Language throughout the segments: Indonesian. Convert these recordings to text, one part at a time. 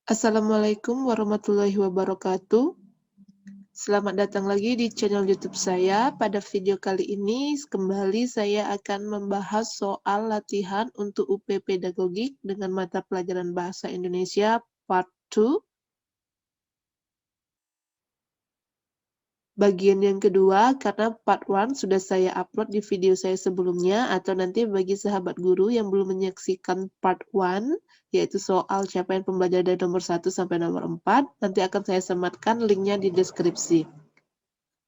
Assalamualaikum warahmatullahi wabarakatuh. Selamat datang lagi di channel YouTube saya. Pada video kali ini kembali saya akan membahas soal latihan untuk UP Pedagogik dengan mata pelajaran Bahasa Indonesia Part 2. Bagian yang kedua, karena part 1 sudah saya upload di video saya sebelumnya, atau nanti bagi sahabat guru yang belum menyaksikan part 1, yaitu soal capaian pembelajaran dari nomor 1 sampai nomor 4, nanti akan saya sematkan linknya di deskripsi.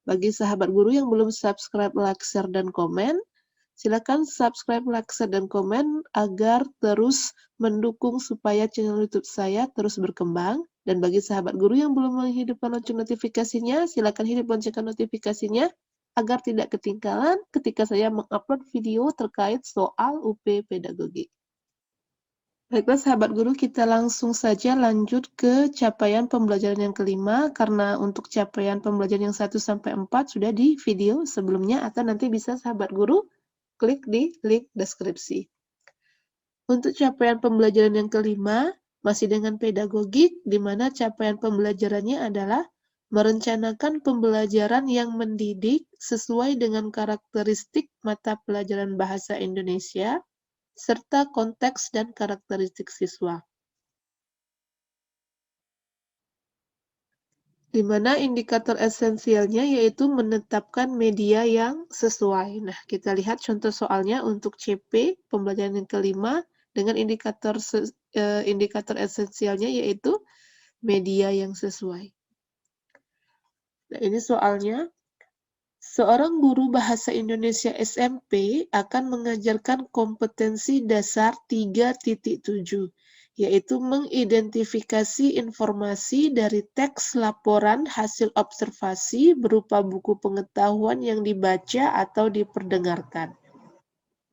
Bagi sahabat guru yang belum subscribe, like, share, dan komen, silakan subscribe, like, share, dan komen agar terus mendukung supaya channel YouTube saya terus berkembang. Dan bagi sahabat guru yang belum menghidupkan lonceng notifikasinya, silakan hidupkan lonceng notifikasinya agar tidak ketinggalan ketika saya mengupload video terkait soal UP Pedagogik. Baiklah sahabat guru, kita langsung saja lanjut ke capaian pembelajaran yang kelima, karena untuk capaian pembelajaran yang 1-4 sudah di video sebelumnya, atau nanti bisa sahabat guru klik di link deskripsi. Untuk capaian pembelajaran yang kelima, masih dengan pedagogik, di mana capaian pembelajarannya adalah merencanakan pembelajaran yang mendidik sesuai dengan karakteristik mata pelajaran Bahasa Indonesia, serta konteks dan karakteristik siswa. Di mana indikator esensialnya yaitu menetapkan media yang sesuai. Nah, kita lihat contoh soalnya untuk CP, pembelajaran yang kelima, dengan indikator esensialnya yaitu media yang sesuai. Nah, ini soalnya. Seorang guru bahasa Indonesia SMP akan mengajarkan kompetensi dasar 3.7, yaitu mengidentifikasi informasi dari teks laporan hasil observasi berupa buku pengetahuan yang dibaca atau diperdengarkan.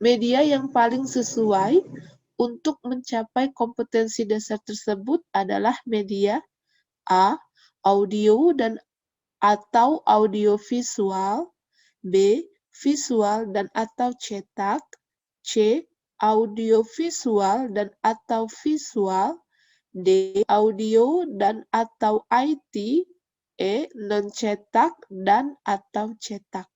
Media yang paling sesuai untuk mencapai kompetensi dasar tersebut adalah media A. Audio dan atau audiovisual, B. Visual dan atau cetak, C. Audiovisual dan atau visual, D. Audio dan atau IT, E. Non-cetak dan atau cetak.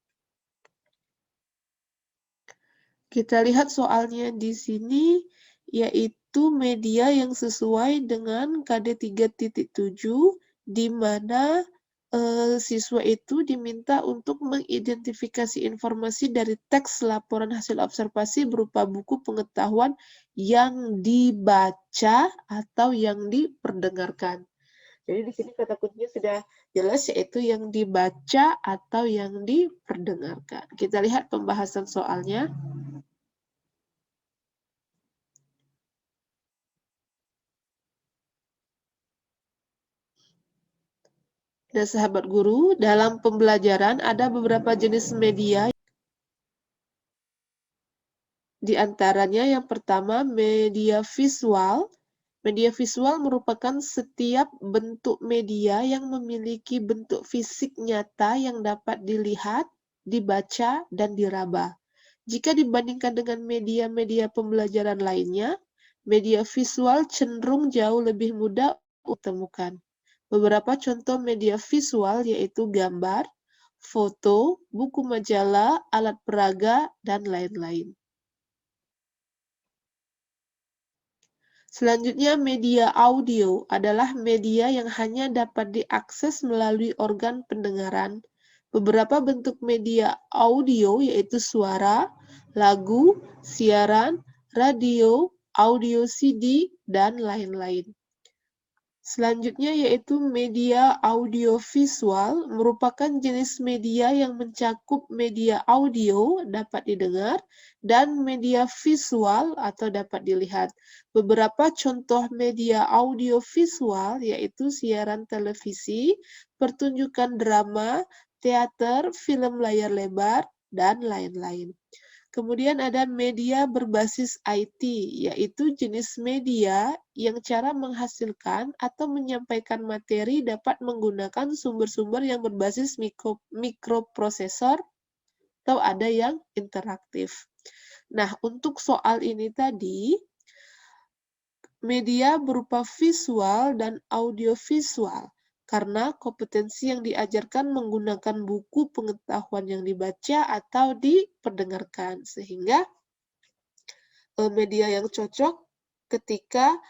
Kita lihat soalnya di sini, yaitu media yang sesuai dengan KD 3.7, di mana siswa itu diminta untuk mengidentifikasi informasi dari teks laporan hasil observasi berupa buku pengetahuan yang dibaca atau yang diperdengarkan. Jadi di sini kata kuncinya sudah jelas, yaitu yang dibaca atau yang diperdengarkan. Kita lihat pembahasan soalnya. Nah, sahabat guru, dalam pembelajaran ada beberapa jenis media. Di antaranya yang pertama, media visual. Media visual merupakan setiap bentuk media yang memiliki bentuk fisik nyata yang dapat dilihat, dibaca, dan diraba. Jika dibandingkan dengan media-media pembelajaran lainnya, media visual cenderung jauh lebih mudah ditemukan. Beberapa contoh media visual yaitu gambar, foto, buku majalah, alat peraga, dan lain-lain. Selanjutnya, media audio adalah media yang hanya dapat diakses melalui organ pendengaran. Beberapa bentuk media audio yaitu suara, lagu, siaran, radio, audio CD, dan lain-lain. Selanjutnya yaitu media audiovisual, merupakan jenis media yang mencakup media audio dapat didengar dan media visual atau dapat dilihat. Beberapa contoh media audiovisual yaitu siaran televisi, pertunjukan drama, teater, film layar lebar, dan lain-lain. Kemudian ada media berbasis IT, yaitu jenis media yang cara menghasilkan atau menyampaikan materi dapat menggunakan sumber-sumber yang berbasis mikroprosesor atau ada yang interaktif. Nah, untuk soal ini tadi, media berupa visual dan audiovisual, karena kompetensi yang diajarkan menggunakan buku pengetahuan yang dibaca atau diperdengarkan, sehingga media yang cocok ketika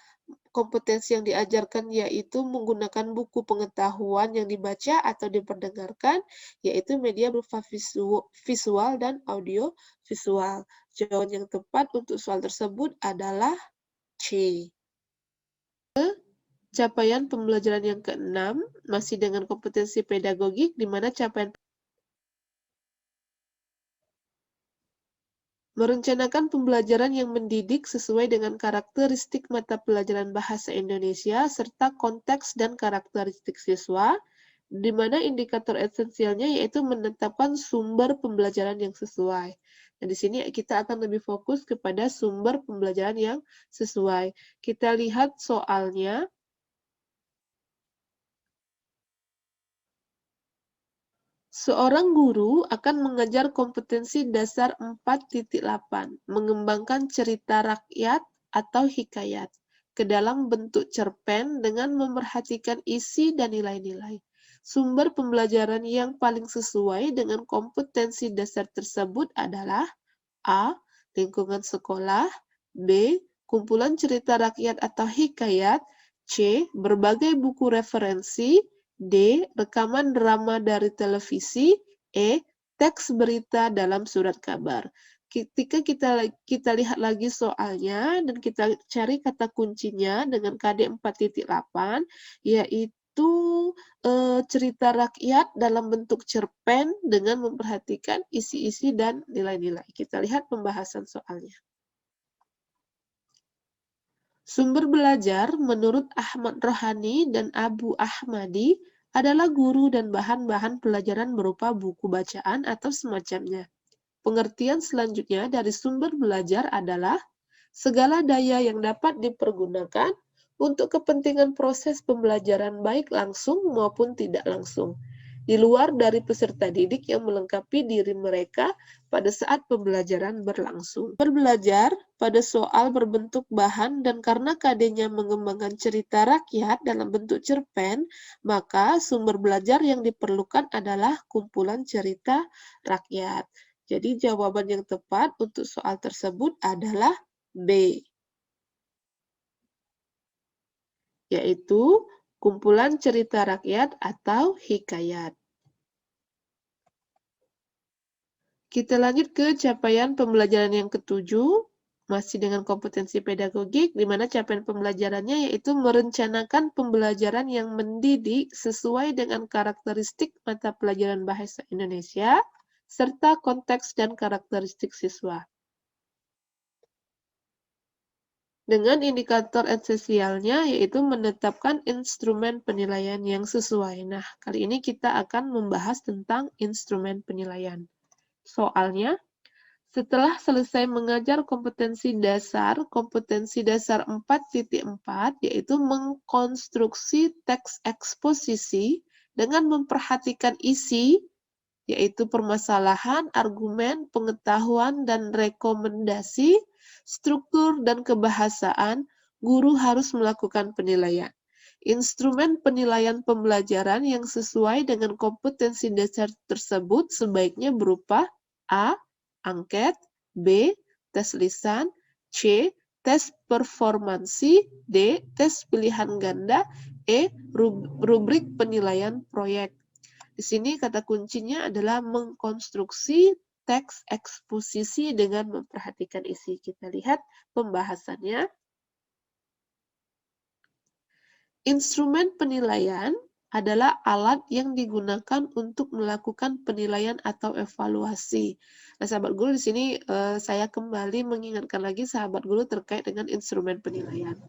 kompetensi yang diajarkan yaitu menggunakan buku pengetahuan yang dibaca atau diperdengarkan, yaitu media berupa visual dan audio visual. Jawaban yang tepat untuk soal tersebut adalah C. Capaian pembelajaran yang keenam, masih dengan kompetensi pedagogik, di mana capaian merencanakan pembelajaran yang mendidik sesuai dengan karakteristik mata pelajaran bahasa Indonesia serta konteks dan karakteristik siswa, di mana indikator esensialnya yaitu menetapkan sumber pembelajaran yang sesuai. Nah, di sini kita akan lebih fokus kepada sumber pembelajaran yang sesuai. Kita lihat soalnya. Seorang guru akan mengajar kompetensi dasar 4.8, mengembangkan cerita rakyat atau hikayat, ke dalam bentuk cerpen dengan memerhatikan isi dan nilai-nilai. Sumber pembelajaran yang paling sesuai dengan kompetensi dasar tersebut adalah A. Lingkungan sekolah, B. Kumpulan cerita rakyat atau hikayat, C. Berbagai buku referensi, D. Rekaman drama dari televisi, E. Teks berita dalam surat kabar. Ketika kita lihat lagi soalnya dan kita cari kata kuncinya dengan KD 4.8, yaitu cerita rakyat dalam bentuk cerpen dengan memperhatikan isi-isi dan nilai-nilai. Kita lihat pembahasan soalnya. Sumber belajar menurut Ahmad Rohani dan Abu Ahmadi adalah guru dan bahan-bahan pelajaran berupa buku bacaan atau semacamnya. Pengertian selanjutnya dari sumber belajar adalah segala daya yang dapat dipergunakan untuk kepentingan proses pembelajaran baik langsung maupun tidak langsung, di luar dari peserta didik yang melengkapi diri mereka pada saat pembelajaran berlangsung. Berbelajar pada soal berbentuk bahan dan karena KD-nya mengembangkan cerita rakyat dalam bentuk cerpen, maka sumber belajar yang diperlukan adalah kumpulan cerita rakyat. Jadi jawaban yang tepat untuk soal tersebut adalah B, yaitu kumpulan cerita rakyat atau hikayat. Kita lanjut ke capaian pembelajaran yang ketujuh, masih dengan kompetensi pedagogik, di mana capaian pembelajarannya yaitu merencanakan pembelajaran yang mendidik sesuai dengan karakteristik mata pelajaran bahasa Indonesia, serta konteks dan karakteristik siswa. Dengan indikator esensialnya yaitu menetapkan instrumen penilaian yang sesuai. Nah, kali ini kita akan membahas tentang instrumen penilaian. Soalnya, setelah selesai mengajar kompetensi dasar 4.4, yaitu mengkonstruksi teks eksposisi dengan memperhatikan isi, yaitu permasalahan, argumen, pengetahuan, dan rekomendasi, struktur, dan kebahasaan, guru harus melakukan penilaian. Instrumen penilaian pembelajaran yang sesuai dengan kompetensi dasar tersebut sebaiknya berupa A. Angket, B. Tes lisan, C. Tes performansi, D. Tes pilihan ganda, E. Rubrik penilaian proyek. Di sini kata kuncinya adalah mengkonstruksi teks eksposisi dengan memperhatikan isi. Kita lihat pembahasannya. Instrumen penilaian adalah alat yang digunakan untuk melakukan penilaian atau evaluasi. Nah, sahabat guru di sini saya kembali mengingatkan lagi sahabat guru terkait dengan instrumen penilaian.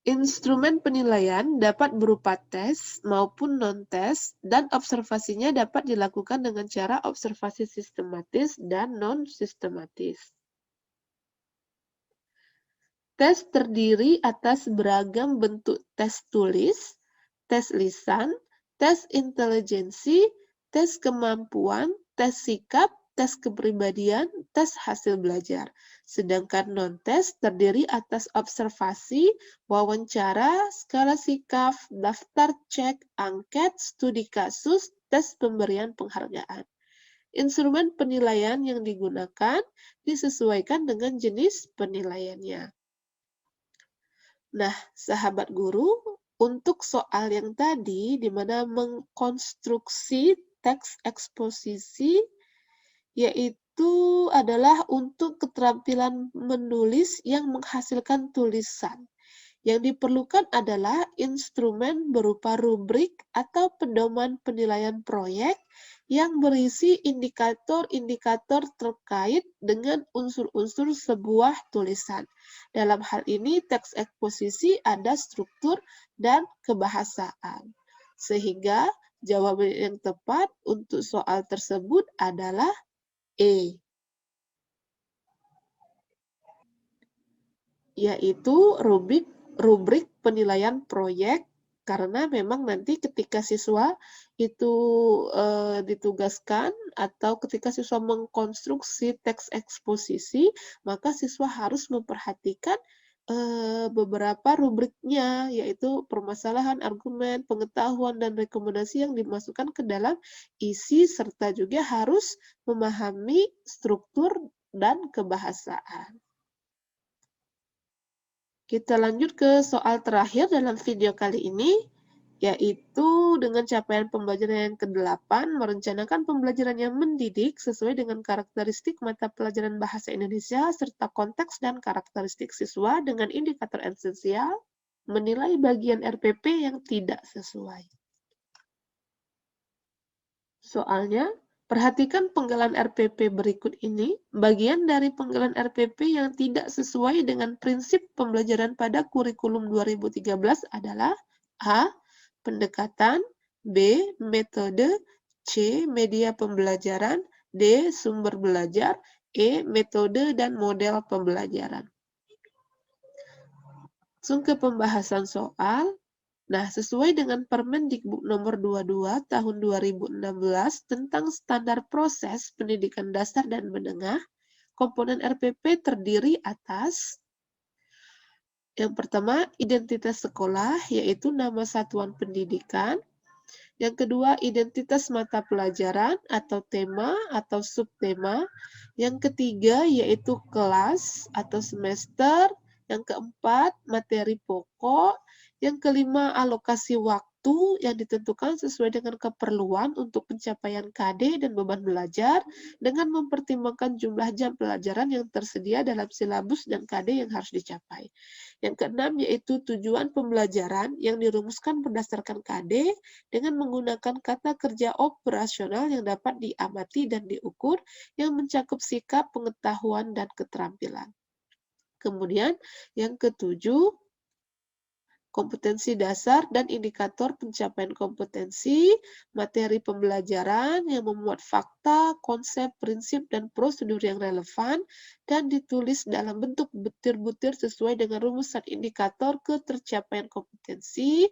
Instrumen penilaian dapat berupa tes maupun non-tes, dan observasinya dapat dilakukan dengan cara observasi sistematis dan non-sistematis. Tes terdiri atas beragam bentuk tes tulis, tes lisan, tes intelijensi, tes kemampuan, tes sikap, tes kepribadian, tes hasil belajar. Sedangkan non-tes terdiri atas observasi, wawancara, skala sikap, daftar cek, angket, studi kasus, tes pemberian penghargaan. Instrumen penilaian yang digunakan disesuaikan dengan jenis penilaiannya. Nah, sahabat guru, untuk soal yang tadi, di mana mengkonstruksi teks eksposisi, yaitu adalah untuk keterampilan menulis yang menghasilkan tulisan. Yang diperlukan adalah instrumen berupa rubrik atau pedoman penilaian proyek yang berisi indikator-indikator terkait dengan unsur-unsur sebuah tulisan. Dalam hal ini, teks eksposisi ada struktur dan kebahasaan. Sehingga jawaban yang tepat untuk soal tersebut adalah E, yaitu rubrik penilaian proyek, karena memang nanti ketika siswa itu ditugaskan atau ketika siswa mengkonstruksi teks eksposisi, maka siswa harus memperhatikan beberapa rubriknya, yaitu permasalahan, argumen, pengetahuan, dan rekomendasi yang dimasukkan ke dalam isi, serta juga harus memahami struktur dan kebahasaan. Kita lanjut ke soal terakhir dalam video kali ini, yaitu dengan capaian pembelajaran yang ke-8, merencanakan pembelajaran yang mendidik sesuai dengan karakteristik mata pelajaran Bahasa Indonesia serta konteks dan karakteristik siswa dengan indikator esensial, menilai bagian RPP yang tidak sesuai. Soalnya, perhatikan penggalan RPP berikut ini, bagian dari penggalan RPP yang tidak sesuai dengan prinsip pembelajaran pada kurikulum 2013 adalah A. Pendekatan, B. Metode, C. Media pembelajaran, D. Sumber belajar, E. Metode dan model pembelajaran. Langsung ke pembahasan soal. Nah, sesuai dengan Permendikbud nomor 22 tahun 2016 tentang standar proses pendidikan dasar dan menengah, komponen RPP terdiri atas yang pertama, identitas sekolah, yaitu nama satuan pendidikan. Yang kedua, identitas mata pelajaran atau tema atau subtema. Yang ketiga, yaitu kelas atau semester. Yang keempat, materi pokok. Yang kelima, alokasi waktu yang ditentukan sesuai dengan keperluan untuk pencapaian KD dan beban belajar dengan mempertimbangkan jumlah jam pelajaran yang tersedia dalam silabus dan KD yang harus dicapai. Yang keenam, yaitu tujuan pembelajaran yang dirumuskan berdasarkan KD dengan menggunakan kata kerja operasional yang dapat diamati dan diukur yang mencakup sikap, pengetahuan, dan keterampilan. Kemudian yang ketujuh, kompetensi dasar dan indikator pencapaian kompetensi, materi pembelajaran yang memuat fakta, konsep, prinsip, dan prosedur yang relevan, dan ditulis dalam bentuk butir-butir sesuai dengan rumusan indikator ketercapaian kompetensi.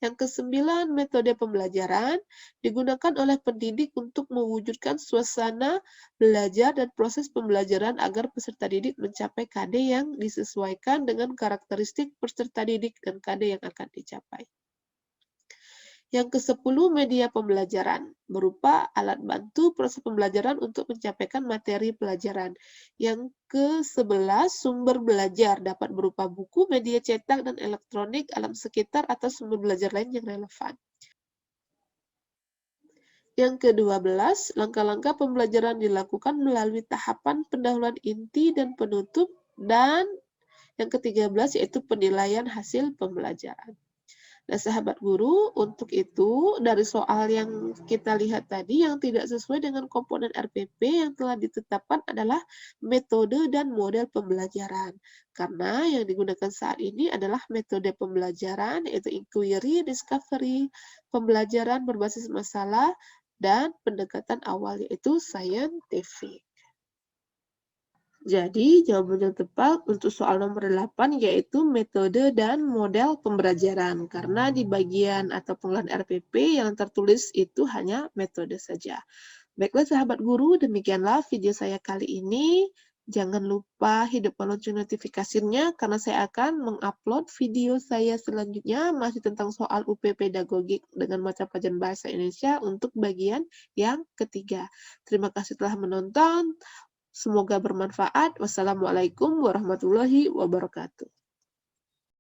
Yang kesembilan, metode pembelajaran digunakan oleh pendidik untuk mewujudkan suasana belajar dan proses pembelajaran agar peserta didik mencapai KD yang disesuaikan dengan karakteristik peserta didik dan KD yang akan dicapai. Yang ke-10, media pembelajaran, berupa alat bantu proses pembelajaran untuk mencapaikan materi pelajaran. Yang ke-11, sumber belajar, dapat berupa buku, media cetak, dan elektronik, alam sekitar, atau sumber belajar lain yang relevan. Yang ke-12, langkah-langkah pembelajaran dilakukan melalui tahapan pendahuluan inti dan penutup, dan yang ke-13 yaitu penilaian hasil pembelajaran. Nah, sahabat guru, untuk itu dari soal yang kita lihat tadi yang tidak sesuai dengan komponen RPP yang telah ditetapkan adalah metode dan model pembelajaran. Karena yang digunakan saat ini adalah metode pembelajaran yaitu inquiry, discovery, pembelajaran berbasis masalah, dan pendekatan awal yaitu scientific. Jadi, jawaban yang tepat untuk soal nomor 8 yaitu metode dan model pembelajaran. Karena di bagian atau pengolahan RPP yang tertulis itu hanya metode saja. Baiklah sahabat guru, demikianlah video saya kali ini. Jangan lupa hidupkan lonceng notifikasinya karena saya akan mengupload video saya selanjutnya masih tentang soal UP pedagogik dengan mata pelajaran bahasa Indonesia untuk bagian yang ketiga. Terima kasih telah menonton. Semoga bermanfaat. Wassalamualaikum warahmatullahi wabarakatuh.